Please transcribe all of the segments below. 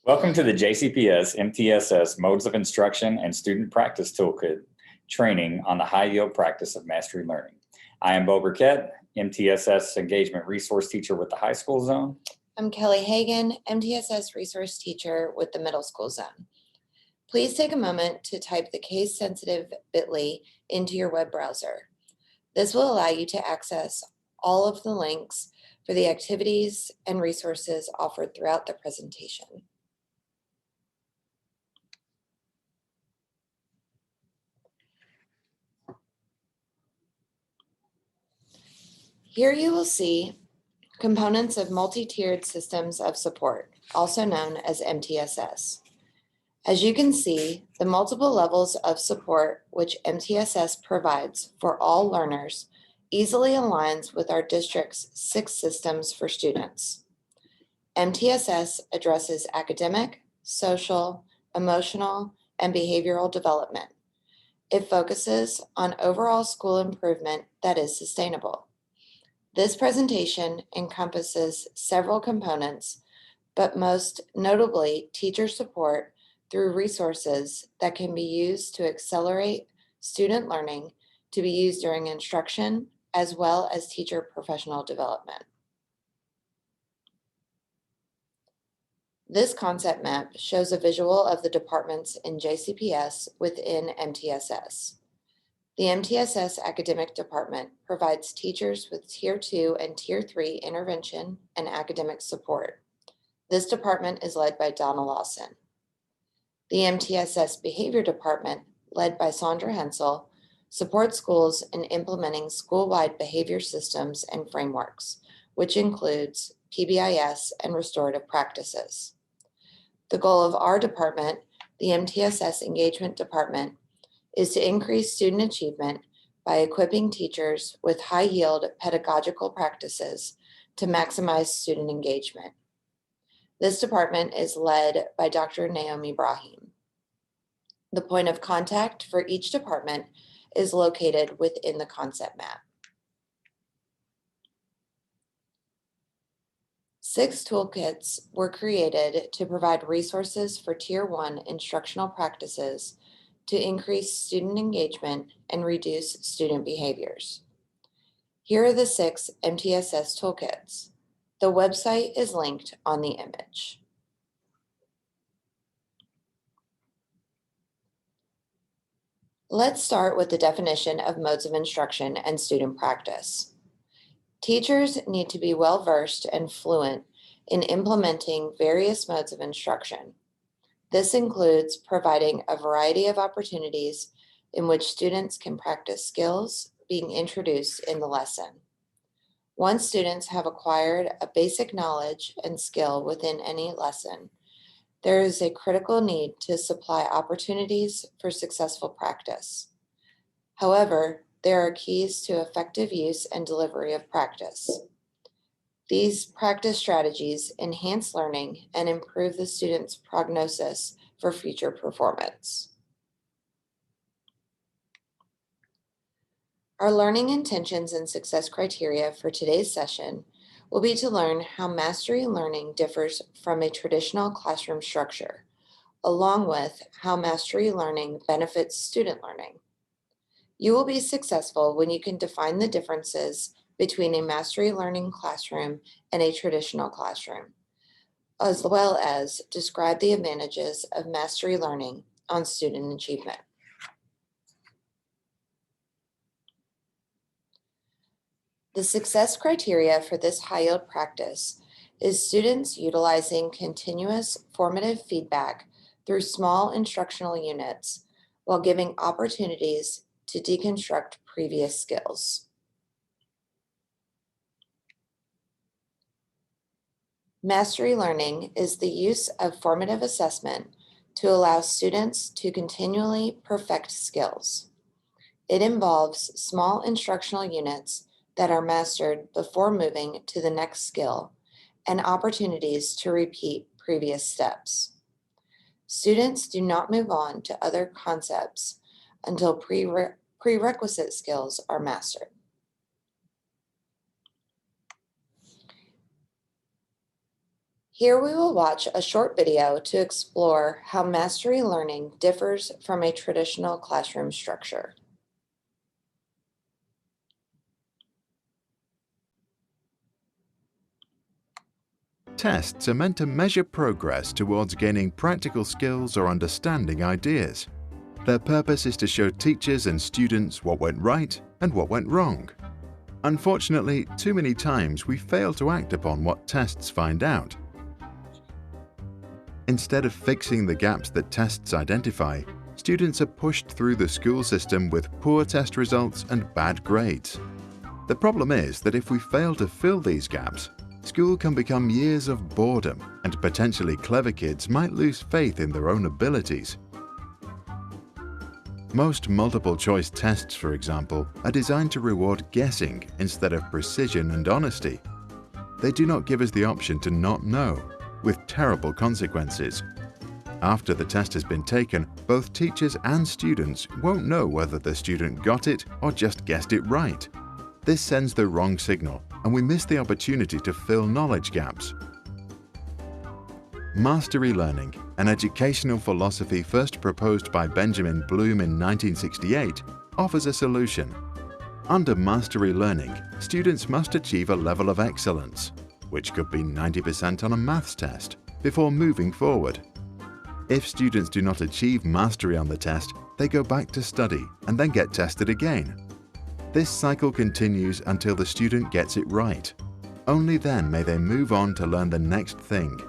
Welcome to the JCPS MTSS Modes of Instruction and Student Practice Toolkit training on the high yield practice of mastery learning. I am Bo Burkett, MTSS Engagement Resource Teacher with the High School Zone. I'm Kelly Hagan, MTSS Resource Teacher with the Middle School Zone. Please take a moment to type the case-sensitive bit.ly into your web browser. This will allow you to access all of the links for the activities and resources offered throughout the presentation. Here you will see components of multi-tiered systems of support, also known as MTSS. As you can see, the multiple levels of support which MTSS provides for all learners easily aligns with our district's 6 systems for students. MTSS addresses academic, social, emotional, and behavioral development. It focuses on overall school improvement that is sustainable. This presentation encompasses several components, but most notably teacher support through resources that can be used to accelerate student learning to be used during instruction as well as teacher professional development. This concept map shows a visual of the departments in JCPS within MTSS. The MTSS Academic Department provides teachers with Tier 2 and Tier 3 intervention and academic support. This department is led by Donna Lawson. The MTSS Behavior Department, led by Sandra Hensel, supports schools in implementing school-wide behavior systems and frameworks, which includes PBIS and restorative practices. The goal of our department, the MTSS Engagement Department, is to increase student achievement by equipping teachers with high-yield pedagogical practices to maximize student engagement. This department is led by Dr. Naomi Brahim. The point of contact for each department is located within the concept map. 6 toolkits were created to provide resources for Tier 1 instructional practices to increase student engagement and reduce student behaviors. Here are the 6 MTSS toolkits. The website is linked on the image. Let's start with the definition of modes of instruction and student practice. Teachers need to be well-versed and fluent in implementing various modes of instruction. This includes providing a variety of opportunities in which students can practice skills being introduced in the lesson. Once students have acquired a basic knowledge and skill within any lesson, there is a critical need to supply opportunities for successful practice. However, there are keys to effective use and delivery of practice. These practice strategies enhance learning and improve the student's prognosis for future performance. Our learning intentions and success criteria for today's session will be to learn how mastery learning differs from a traditional classroom structure, along with how mastery learning benefits student learning. You will be successful when you can define the differences between a mastery learning classroom and a traditional classroom, as well as describe the advantages of mastery learning on student achievement. The success criteria for this high-yield practice is students utilizing continuous formative feedback through small instructional units while giving opportunities to deconstruct previous skills. Mastery learning is the use of formative assessment to allow students to continually perfect skills. It involves small instructional units that are mastered before moving to the next skill and opportunities to repeat previous steps. Students do not move on to other concepts until prerequisite skills are mastered. Here we will watch a short video to explore how mastery learning differs from a traditional classroom structure. Tests are meant to measure progress towards gaining practical skills or understanding ideas. Their purpose is to show teachers and students what went right and what went wrong. Unfortunately, too many times we fail to act upon what tests find out. Instead of fixing the gaps that tests identify, students are pushed through the school system with poor test results and bad grades. The problem is that if we fail to fill these gaps, school can become years of boredom, and potentially clever kids might lose faith in their own abilities. Most multiple-choice tests, for example, are designed to reward guessing instead of precision and honesty. They do not give us the option to not know, with terrible consequences. After the test has been taken, both teachers and students won't know whether the student got it or just guessed it right. This sends the wrong signal, and we miss the opportunity to fill knowledge gaps. Mastery learning, an educational philosophy first proposed by Benjamin Bloom in 1968, offers a solution. Under mastery learning, students must achieve a level of excellence, which could be 90% on a maths test, before moving forward. If students do not achieve mastery on the test, they go back to study and then get tested again. This cycle continues until the student gets it right. Only then may they move on to learn the next thing.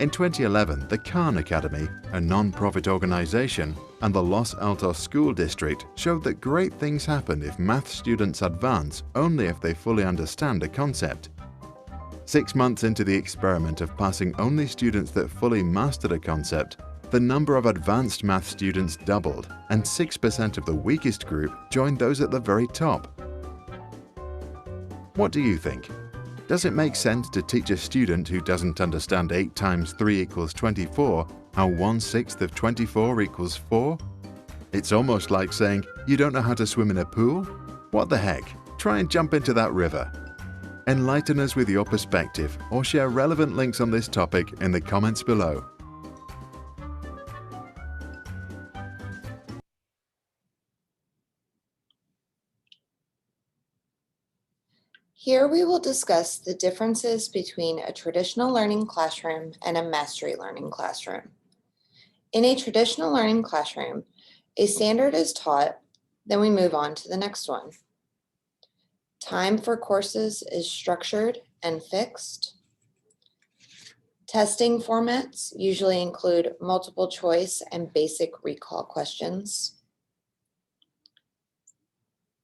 In 2011, the Khan Academy, a non-profit organization, and the Los Altos School District showed that great things happen if math students advance only if they fully understand a concept. 6 months into the experiment of passing only students that fully mastered a concept, the number of advanced math students doubled, and 6% of the weakest group joined those at the very top. What do you think? Does it make sense to teach a student who doesn't understand 8 times 3 equals 24 how 1/6 of 24 equals 4? It's almost like saying, you don't know how to swim in a pool? What the heck? Try and jump into that river. Enlighten us with your perspective or share relevant links on this topic in the comments below. Here we will discuss the differences between a traditional learning classroom and a mastery learning classroom. In a traditional learning classroom, a standard is taught, then we move on to the next one. Time for courses is structured and fixed. Testing formats usually include multiple choice and basic recall questions.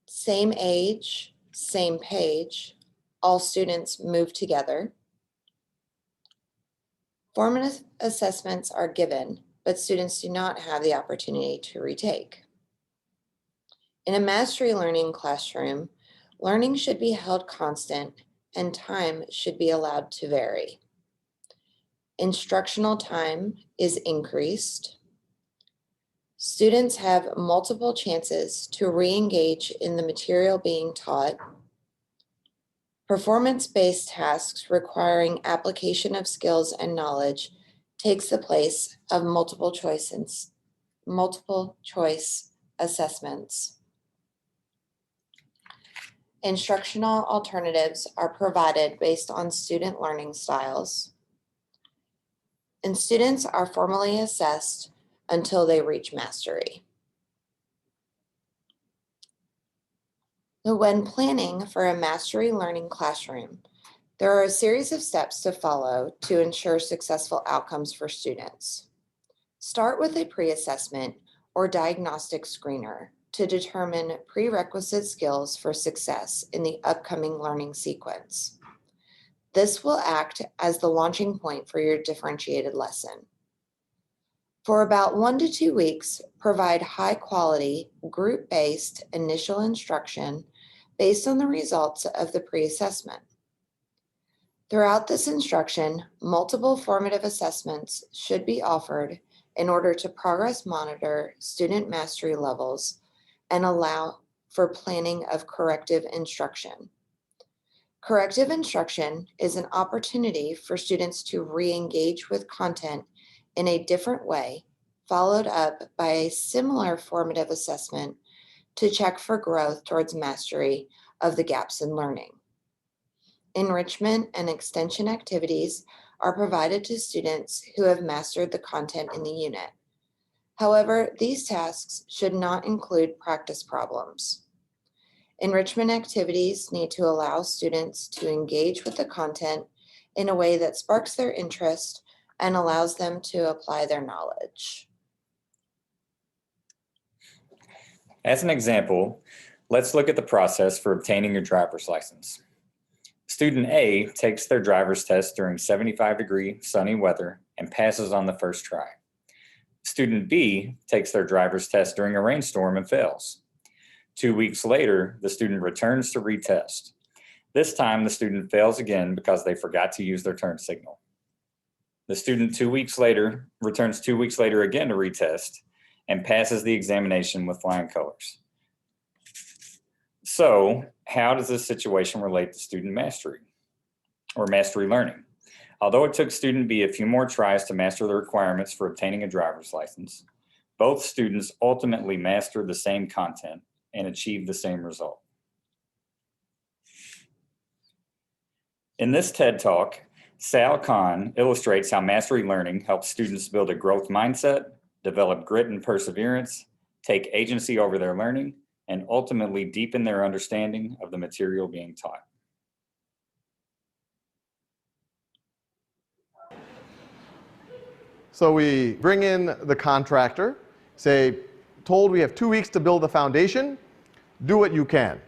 Same age, same page, all students move together. Formative assessments are given, but students do not have the opportunity to retake. In a mastery learning classroom, learning should be held constant and time should be allowed to vary. Instructional time is increased. Students have multiple chances to re-engage in the material being taught. Performance-based tasks requiring application of skills and knowledge takes the place of multiple choice assessments. Instructional alternatives are provided based on student learning styles. And students are formally assessed until they reach mastery. So when planning for a mastery learning classroom, there are a series of steps to follow to ensure successful outcomes for students. Start with a pre-assessment or diagnostic screener to determine prerequisite skills for success in the upcoming learning sequence. This will act as the launching point for your differentiated lesson. For about 1 to 2 weeks, provide high-quality, group-based initial instruction based on the results of the pre-assessment. Throughout this instruction, multiple formative assessments should be offered in order to progress monitor student mastery levels and allow for planning of corrective instruction. Corrective instruction is an opportunity for students to re-engage with content in a different way, followed up by a similar formative assessment to check for growth towards mastery of the gaps in learning. Enrichment and extension activities are provided to students who have mastered the content in the unit. However, these tasks should not include practice problems. Enrichment activities need to allow students to engage with the content in a way that sparks their interest and allows them to apply their knowledge. As an example, let's look at the process for obtaining your driver's license. Student A takes their driver's test during 75-degree sunny weather and passes on the first try. Student B takes their driver's test during a rainstorm and fails. 2 weeks later, the student returns to retest. This time, the student fails again because they forgot to use their turn signal. The student 2 weeks later returns 2 weeks later again to retest and passes the examination with flying colors. So, how does this situation relate to student mastery or mastery learning? Although it took student B a few more tries to master the requirements for obtaining a driver's license, both students ultimately mastered the same content and achieved the same result. In this TED Talk, Sal Khan illustrates how mastery learning helps students build a growth mindset, develop grit and perseverance, take agency over their learning, and ultimately deepen their understanding of the material being taught. So we bring in the contractor, say, told we have 2 weeks to build the foundation, do what you can.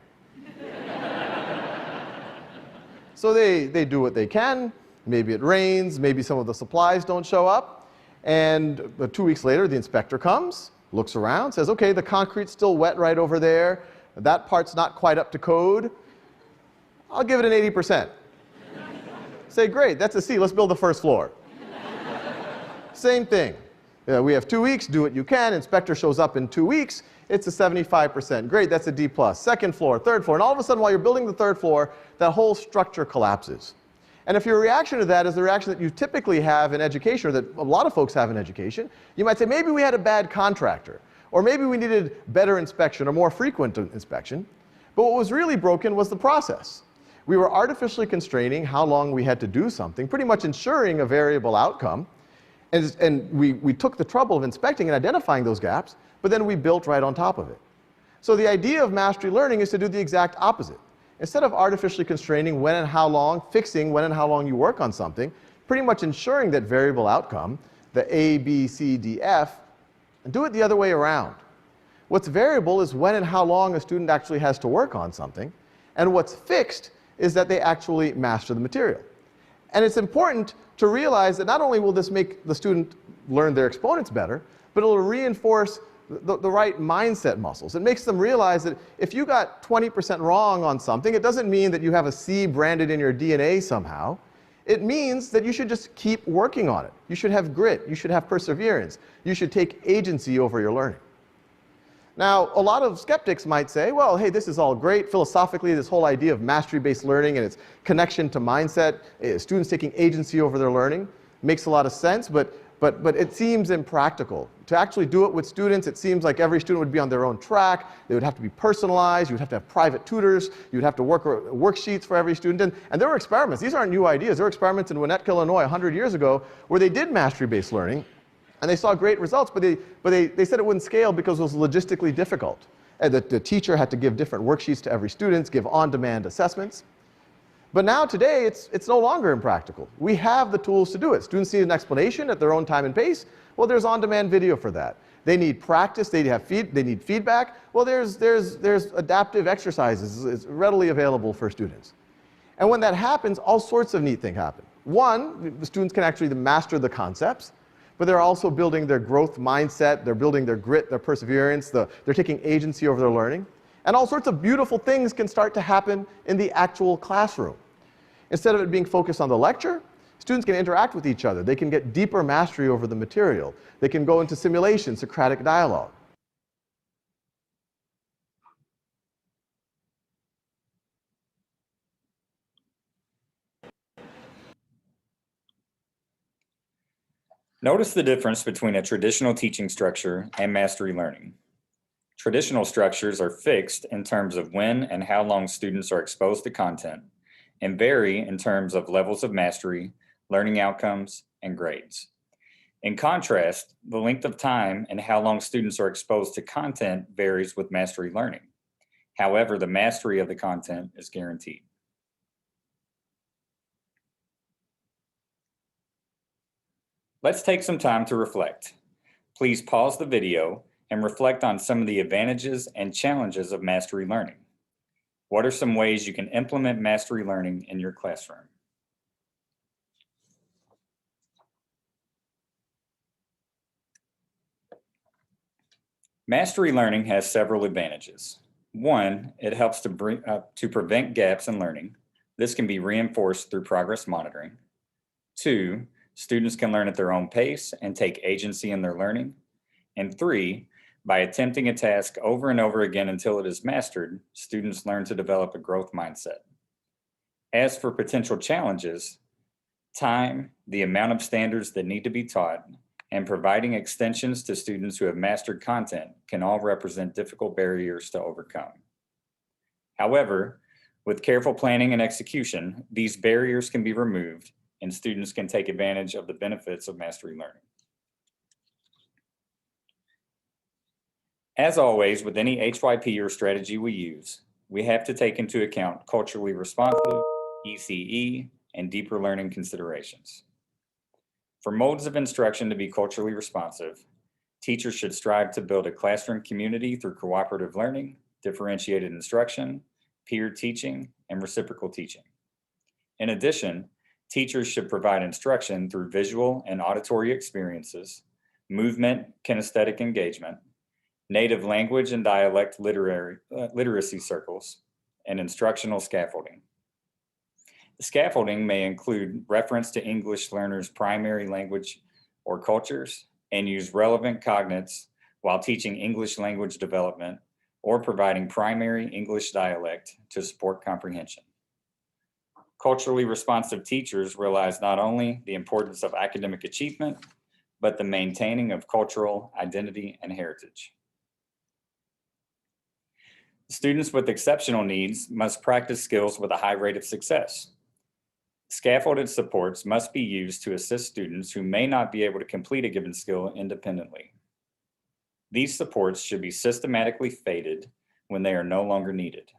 So they do what they can. Maybe it rains, maybe some of the supplies don't show up. And 2 weeks later, the inspector comes, looks around, says, okay, the concrete's still wet right over there. That part's not quite up to code. I'll give it an 80%. Say, great, that's a C, let's build the first floor. Same thing. We have 2 weeks, do what you can. Inspector shows up in 2 weeks. It's a 75%. Great, that's a D+. Second floor, third floor. And all of a sudden, while you're building the third floor, that whole structure collapses. And if your reaction to that is the reaction that you typically have in education, or that a lot of folks have in education, you might say, maybe we had a bad contractor, or maybe we needed better inspection or more frequent inspection. But what was really broken was the process. We were artificially constraining how long we had to do something, pretty much ensuring a variable outcome. And we took the trouble of inspecting and identifying those gaps, but then we built right on top of it. So the idea of mastery learning is to do the exact opposite. Instead of artificially constraining when and how long, fixing when and how long you work on something, pretty much ensuring that variable outcome, the A, B, C, D, F, and do it the other way around. What's variable is when and how long a student actually has to work on something, and what's fixed is that they actually master the material. And it's important to realize that not only will this make the student learn their exponents better, but it will reinforce the right mindset muscles. It makes them realize that if you got 20% wrong on something, it doesn't mean that you have a C branded in your DNA somehow. It means that you should just keep working on it. You should have grit. You should have perseverance. You should take agency over your learning. Now, a lot of skeptics might say, well, hey, this is all great. Philosophically, this whole idea of mastery-based learning and its connection to mindset, students taking agency over their learning, makes a lot of sense, but it seems impractical. To actually do it with students, it seems like every student would be on their own track. They would have to be personalized. You would have to have private tutors. You would have to work worksheets for every student. And there were experiments. These aren't new ideas. There were experiments in Winnetka, Illinois, 100 years ago, where they did mastery-based learning. And they saw great results, but they said it wouldn't scale because it was logistically difficult. And the teacher had to give different worksheets to every student, give on-demand assessments. But now, today, it's no longer impractical. We have the tools to do it. Students need an explanation at their own time and pace. Well, there's on-demand video for that. They need practice. They need feedback. Well, there's adaptive exercises. It's readily available for students. And when that happens, all sorts of neat things happen. One, the students can actually master the concepts, but they're also building their growth mindset. They're building their grit, their perseverance. They're taking agency over their learning. And all sorts of beautiful things can start to happen in the actual classroom. Instead of it being focused on the lecture, students can interact with each other. They can get deeper mastery over the material. They can go into simulation, Socratic dialogue. Notice the difference between a traditional teaching structure and mastery learning. Traditional structures are fixed in terms of when and how long students are exposed to content and vary in terms of levels of mastery, learning outcomes, and grades. In contrast, the length of time and how long students are exposed to content varies with mastery learning. However, the mastery of the content is guaranteed. Let's take some time to reflect. Please pause the video and reflect on some of the advantages and challenges of mastery learning. What are some ways you can implement mastery learning in your classroom? Mastery learning has several advantages. One, it helps to prevent gaps in learning. This can be reinforced through progress monitoring. Two, students can learn at their own pace and take agency in their learning. And three, by attempting a task over and over again until it is mastered, students learn to develop a growth mindset. As for potential challenges, time, the amount of standards that need to be taught, and providing extensions to students who have mastered content can all represent difficult barriers to overcome. However, with careful planning and execution, these barriers can be removed and students can take advantage of the benefits of mastery learning. As always, with any HYP or strategy we use, we have to take into account culturally responsive, ECE, and deeper learning considerations. For modes of instruction to be culturally responsive, teachers should strive to build a classroom community through cooperative learning, differentiated instruction, peer teaching, and reciprocal teaching. In addition, teachers should provide instruction through visual and auditory experiences, movement, kinesthetic engagement, native language and dialect literacy circles, and instructional scaffolding. The scaffolding may include reference to English learners' primary language or cultures and use relevant cognates while teaching English language development or providing primary English dialect to support comprehension. Culturally responsive teachers realize not only the importance of academic achievement, but the maintaining of cultural identity and heritage. Students with exceptional needs must practice skills with a high rate of success. Scaffolded supports must be used to assist students who may not be able to complete a given skill independently. These supports should be systematically faded when they are no longer needed.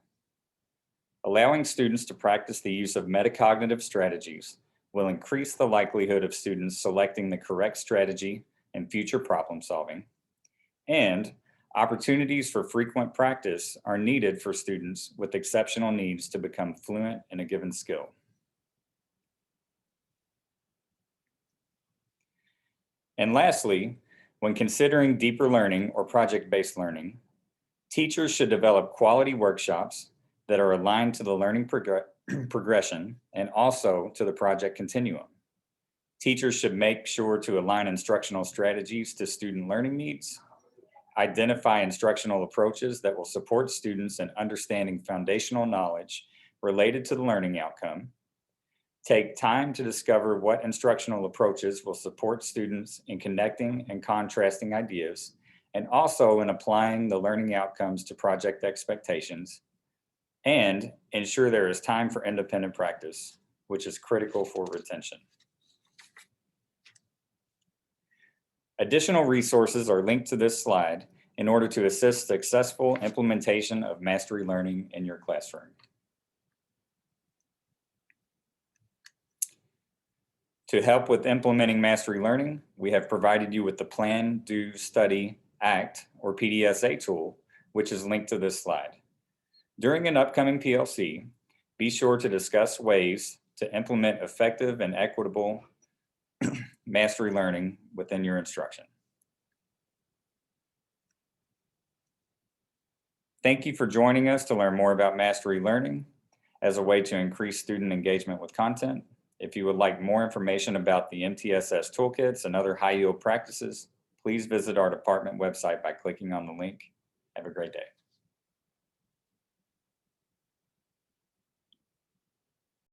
Allowing students to practice the use of metacognitive strategies will increase the likelihood of students selecting the correct strategy in future problem solving, and opportunities for frequent practice are needed for students with exceptional needs to become fluent in a given skill. And lastly, when considering deeper learning or project-based learning, teachers should develop quality workshops that are aligned to the learning progression and also to the project continuum. Teachers should make sure to align instructional strategies to student learning needs, identify instructional approaches that will support students in understanding foundational knowledge related to the learning outcome, take time to discover what instructional approaches will support students in connecting and contrasting ideas, and also in applying the learning outcomes to project expectations, and ensure there is time for independent practice, which is critical for retention. Additional resources are linked to this slide in order to assist successful implementation of mastery learning in your classroom. To help with implementing mastery learning, we have provided you with the Plan, Do, Study, Act, or PDSA tool, which is linked to this slide. During an upcoming PLC, be sure to discuss ways to implement effective and equitable mastery learning within your instruction. Thank you for joining us to learn more about mastery learning as a way to increase student engagement with content. If you would like more information about the MTSS toolkits and other high yield practices, please visit our department website by clicking on the link. Have a great day.